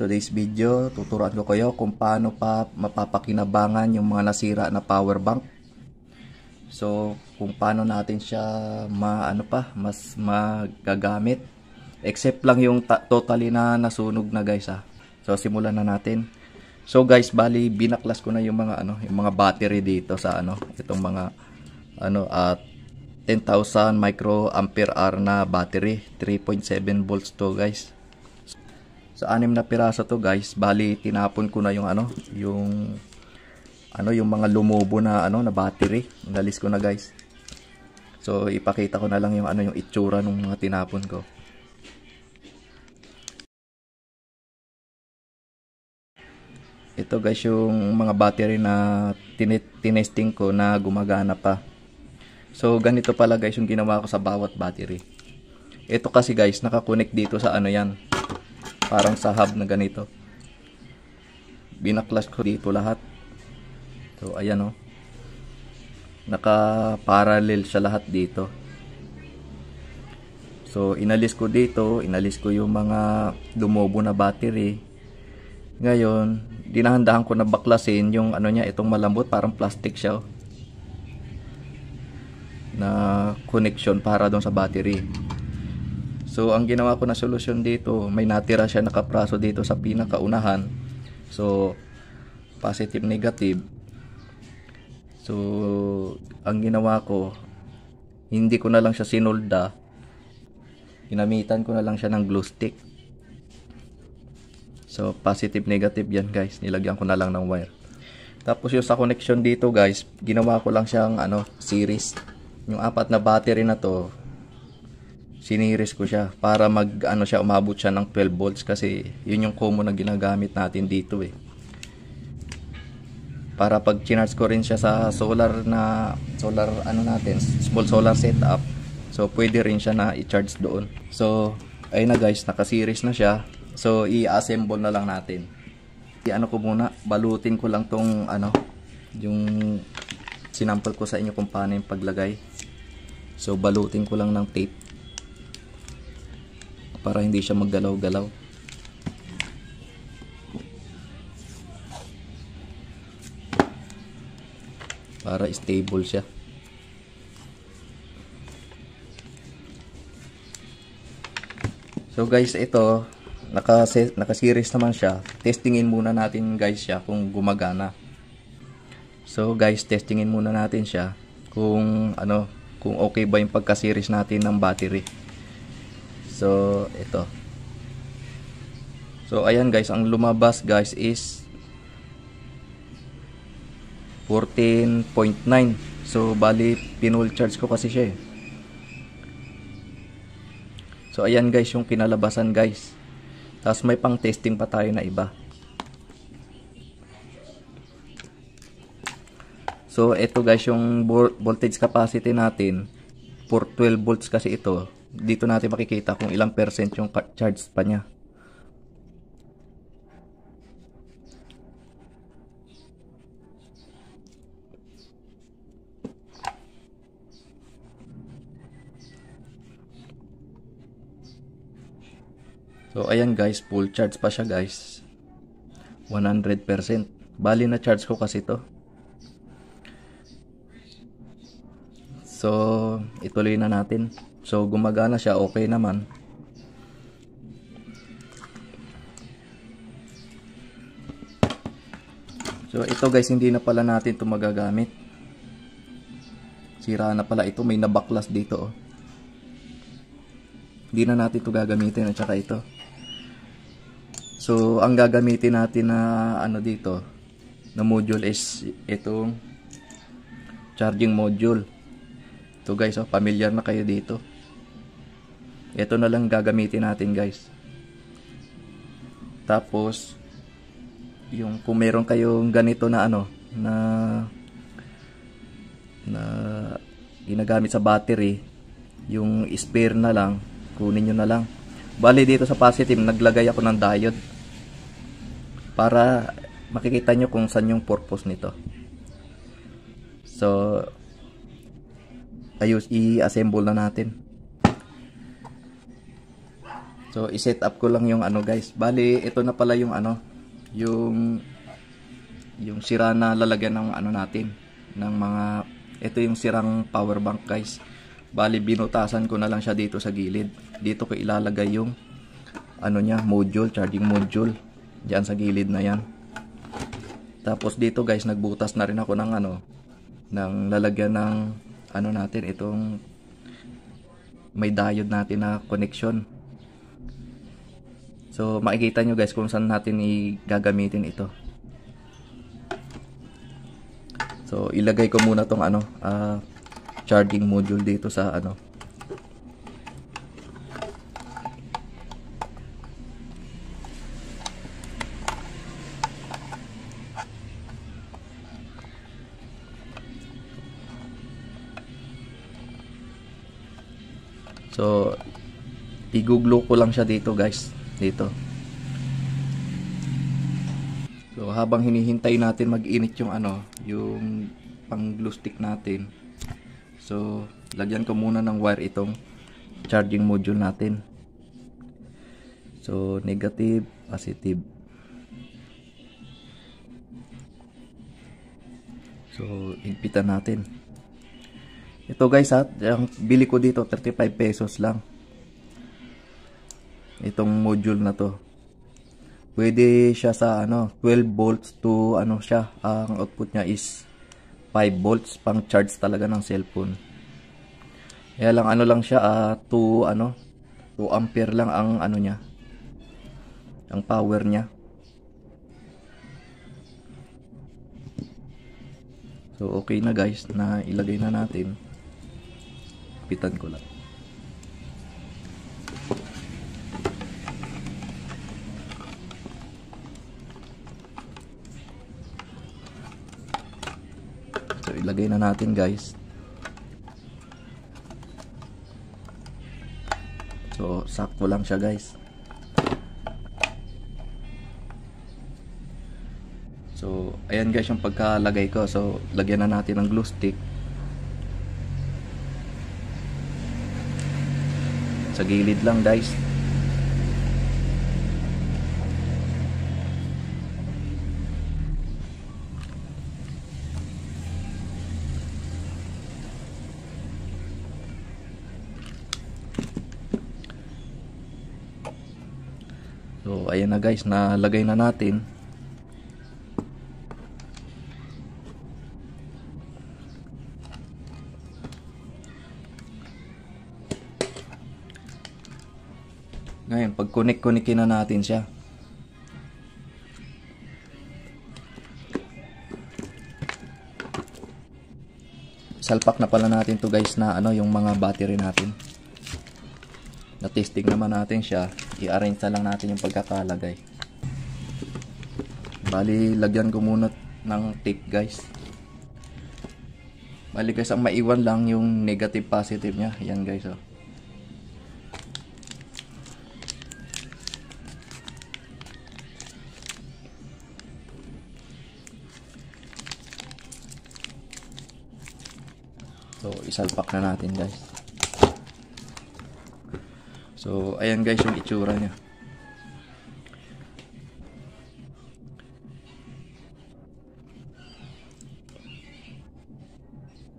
today's video, tuturuan ko kayo kung paano pa mapapakinabangan yung mga nasira na power bank. So, kung paano natin siya mas magagamit. Except lang yung totally na nasunog na guys ha. So, simulan na natin. So guys, bali binaklas ko na yung mga yung mga battery dito sa itong mga 10,000 microampere hour na battery, 3.7 volts to guys. Sa 6 na piraso to guys, bali tinapon ko na yung yung mga lumubo na na battery. Inalis ko na guys. So ipakita ko na lang yung yung itsura ng mga tinapon ko. Ito guys yung mga battery na tinesting ko na gumagana pa. So ganito pala guys yung ginawa ko sa bawat battery. Ito kasi guys nakakonect dito sa yan. Parang sa hub na ganito. Binaklas ko dito lahat. So ayan oh. Naka-parallel siya lahat dito. So inalis ko dito, inalis ko yung mga lumobo na battery. Ngayon, dinahandahan ko na baklasin yung itong malambot, parang plastic siya oh. Na connection para doon sa battery. So ang ginawa ko na solusyon dito, may natira siya nakapraso dito sa pinakaunahan. So positive negative. So ang ginawa ko, hindi ko na lang siya sinolda. Ginamitan ko na lang siya ng glue stick. So positive negative yan guys, nilagyan ko na lang ng wire. Tapos yung sa connection dito guys, ginawa ko lang siyang series. Yung 4 na battery na to, siniris ko siya para siya umabot siya ng 12 volts kasi yun yung common na ginagamit natin dito eh. Para pag chinarge ko rin siya sa solar natin, small solar setup. So pwede rin siya na i-charge doon. So ayun na guys, naka-series na siya. So i-assemble na lang natin. Ko muna, balutin ko lang tong yung sinample ko sa inyo kung paano yung paglagay. So balutin ko lang ng tape para hindi siya maggalaw-galaw. Para stable siya. So guys, ito naka-series naman siya. Testingin muna natin guys siya kung gumagana. So guys, testingin muna natin siya kung kung okay ba yung pagka-series natin ng battery. So ito. So ayan guys, ang lumabas guys is 14.9. So bali pinull charge ko kasi siya eh. So ayan guys yung kinalabasan guys. Tapos may pang testing pa tayo na iba. So ito guys yung voltage capacity natin for 12 volts kasi ito. Dito natin makikita kung ilang percent yung charge pa niya. So ayan guys, full charge pa siya guys. 100%. Bali na charge ko kasi to. So ituloy na natin. So gumagana siya, okay naman. So ito guys, hindi na pala natin ito magagamit. Sira na pala ito, may nabaklas dito oh. Hindi na natin ito gagamitin at saka ito. So ang gagamitin natin na dito na module is itong charging module. Ito guys oh, familiar na kayo dito. Ito na lang gagamitin natin guys. Tapos yung kung meron kayong ganito na na ginagamit sa battery, yung spare na lang, kunin nyo na lang. Bali dito sa positive, naglagay ako ng diode para makikita nyo kung saan yung purpose nito. So i-assemble na natin. So i-set up ko lang yung ano guys. Bali ito na pala yung ano, yung sira na lalagyan ng ano natin ng mga, ito yung sirang power bank guys. Bali binutasan ko na lang siya dito sa gilid. Dito ko ilalagay yung ano niya, module, charging module. Diyan sa gilid na yan. Tapos dito guys, nagbutas na rin ako ng ano, ng lalagyan ng ano natin, itong may diode natin na connection. So makikita nyo guys kung saan natin gagamitin ito. So ilagay ko muna tong ano, charging module dito sa ano. So i-glue ko lang siya dito guys, dito. So habang hinihintay natin mag-init yung ano, yung pang glue stick natin. So lagyan ko muna ng wire itong charging module natin. So negative, positive. So higpitan natin. Ito guys ha, yung bili ko dito 35 pesos lang. Itong module na to. Pwede siya sa ano, 12 volts to ano siya. Ang output niya is 5 volts, pang charge talaga ng cellphone. Kaya lang ano lang siya, 2 ampere lang ang ano niya. Ang power niya. So okay na guys, na ilagay na natin. Pitan ko lang. So ilagay na natin guys. So sakto lang siya guys. So ayan guys yung pagkalagay ko. So lagyan na natin ng glue stick. Sa gilid lang guys. So ayan na guys, nalagay na natin. Ngayon, pag connect-connectin na natin siya. Salpak na pala natin to guys na ano, yung mga battery natin. Na-testing naman natin siya. I-arrange na lang natin yung pagkakalagay. Bali, lagyan ko muna ng tape guys. Bali guys, ang maiwan lang yung negative positive niya. Yan guys oh. So, isalpak na natin guys. So, ayan guys yung itsura niya.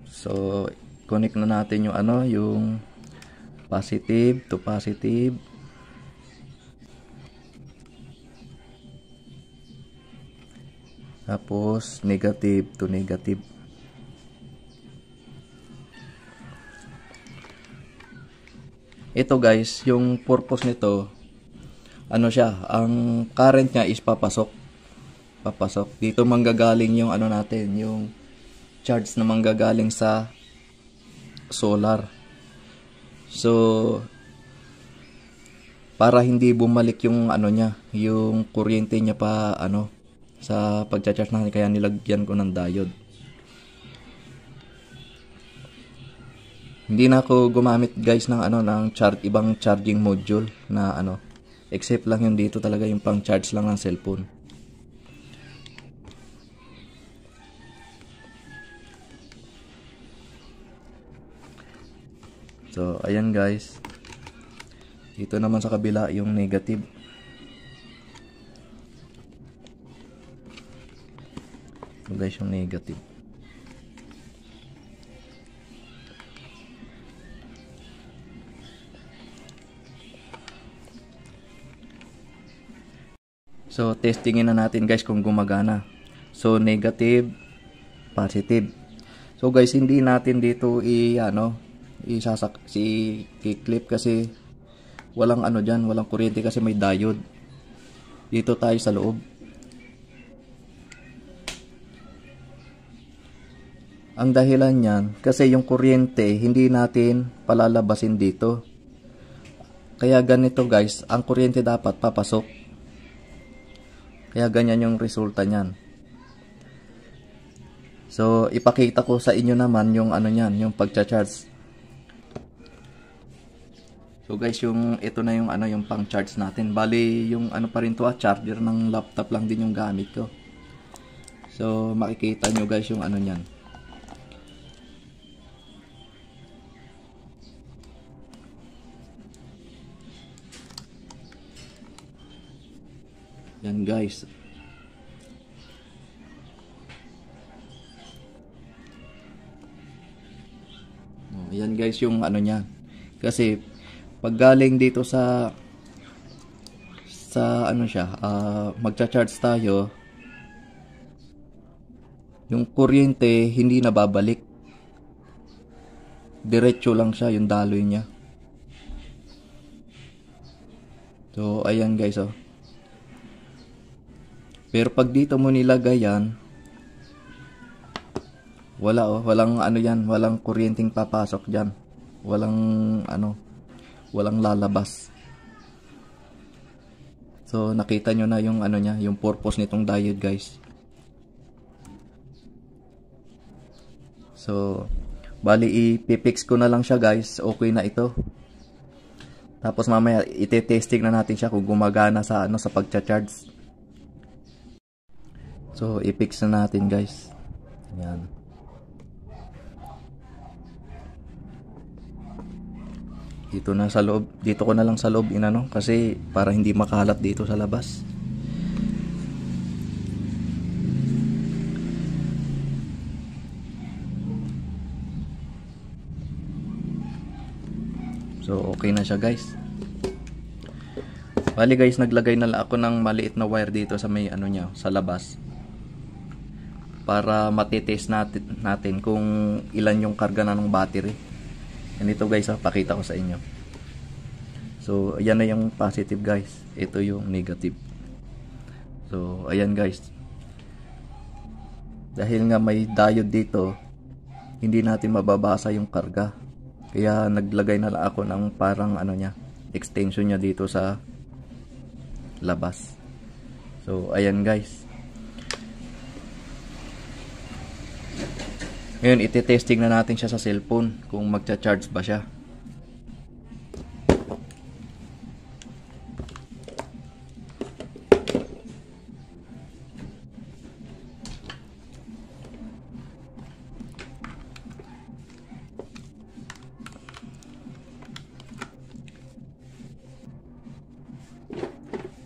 So, connect na natin yung ano, yung positive to positive. Tapos, negative to negative. Ito guys, yung purpose nito, ano siya, ang current niya is papasok. Dito manggagaling yung ano natin, yung charge na manggagaling sa solar. So, para hindi bumalik yung ano niya, yung kuryente niya pa ano, sa pagcha-charge natin, kaya nilagyan ko ng diode. Hindi na ako gumamit guys ng ano, ng ibang charging module na ano, except lang yung dito talaga yung pang charge lang ng cellphone. So ayan guys, Dito naman sa kabila yung negative. So guys, yung negative. So testingin na natin guys kung gumagana. So negative, positive. So guys, hindi natin dito i-clip kasi walang ano diyan, walang kuryente kasi may diode. Dito tayo sa loob. Ang dahilan niyan kasi yung kuryente hindi natin palalabasin dito. Kaya ganito guys, ang kuryente dapat papasok. Kaya ganyan yung resulta niyan. So ipakita ko sa inyo naman yung ano niyan, yung pagcha-charge. So guys, ito na yung yung pang-charge natin. Bali yung pa rin to, charger ng laptop lang din yung gamit ko. So makikita nyo guys yung niyan. Yan guys. Yan guys yung niya. Kasi pag galing dito sa magcha-charge tayo, yung kuryente hindi na babalik. Diretso lang siya yung daloy niya. So ayan guys, oh. Pero pag dito mo nilagay yan, walang walang kuryenteng papasok diyan. Walang lalabas. So nakita nyo na yung niya, yung purpose nitong diode guys. So bali i-fix ko na lang siya guys. Okay na ito. Tapos mamaya ite-testing na natin siya kung gumagana sa sa pagcha-charge. So, i-fix na natin guys. Yan. Dito na sa loob. Dito ko na lang sa loob kasi para hindi makalat dito sa labas. So, okay na siya guys. Bali guys, naglagay na lang ako ng maliit na wire dito sa may niya, sa labas. Para matitest natin kung ilan yung karga na ng battery. Ganito guys, pakita ko sa inyo. So ayan na yung positive guys, ito yung negative. So ayan guys, dahil nga may diode dito, hindi natin mababasa yung karga. Kaya naglagay na lang ako ng parang extension niya dito sa labas. So ayan guys. Ngayon, iti-testing na natin siya sa cellphone kung magcha-charge ba siya.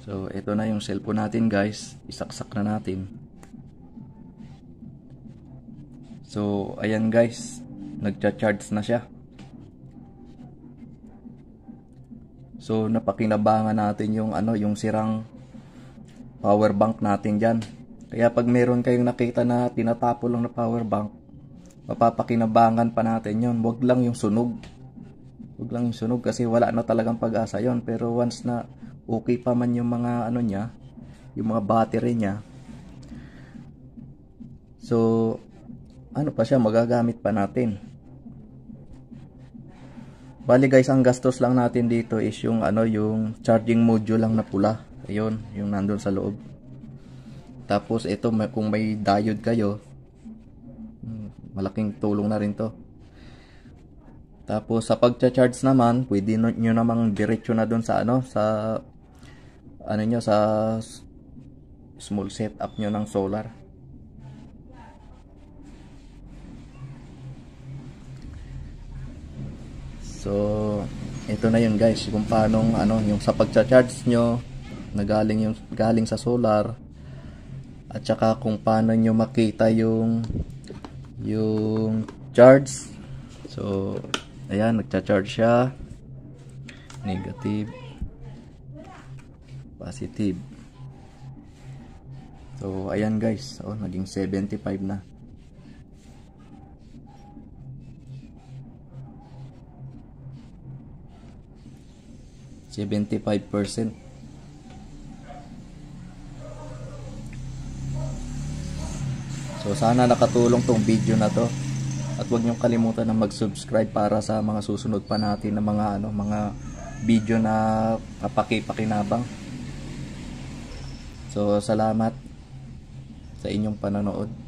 So, ito na yung cellphone natin guys. Isaksak na natin. So, ayan guys, nagcha-charge na siya. So, napakinabangan natin yung yung sirang power bank natin diyan. Kaya pag meron kayong nakita na tinatapo lang na power bank, mapapakinabangan pa natin 'yon. Wag lang yung sunog. Wag lang yung sunog kasi wala na talagang pag-asa 'yon. Pero once na okay pa man yung mga niya, yung mga battery niya. So, pa siya, magagamit pa natin. Bali guys, ang gastos lang natin dito is yung yung charging module lang na pula. Ayun, yung nandun sa loob. Tapos ito, kung may diode kayo, malaking tulong na rin to. Tapos sa pagcha-charge naman, pwede nyo namang diretso na dun sa sa sa small setup nyo ng solar. So ito na yun guys, kung paano ano yung sa pagcha-charge nyo na galing sa solar, at saka kung paano nyo makita yung charge. So ayan, nagcha-charge siya, negative, positive. So ayan guys, naging 75 na. %. So sana nakatulong tong video na to. At huwag niyong kalimutan na mag-subscribe para sa mga susunod pa natin na mga video na kapaki-pakinabang. So salamat sa inyong panonood.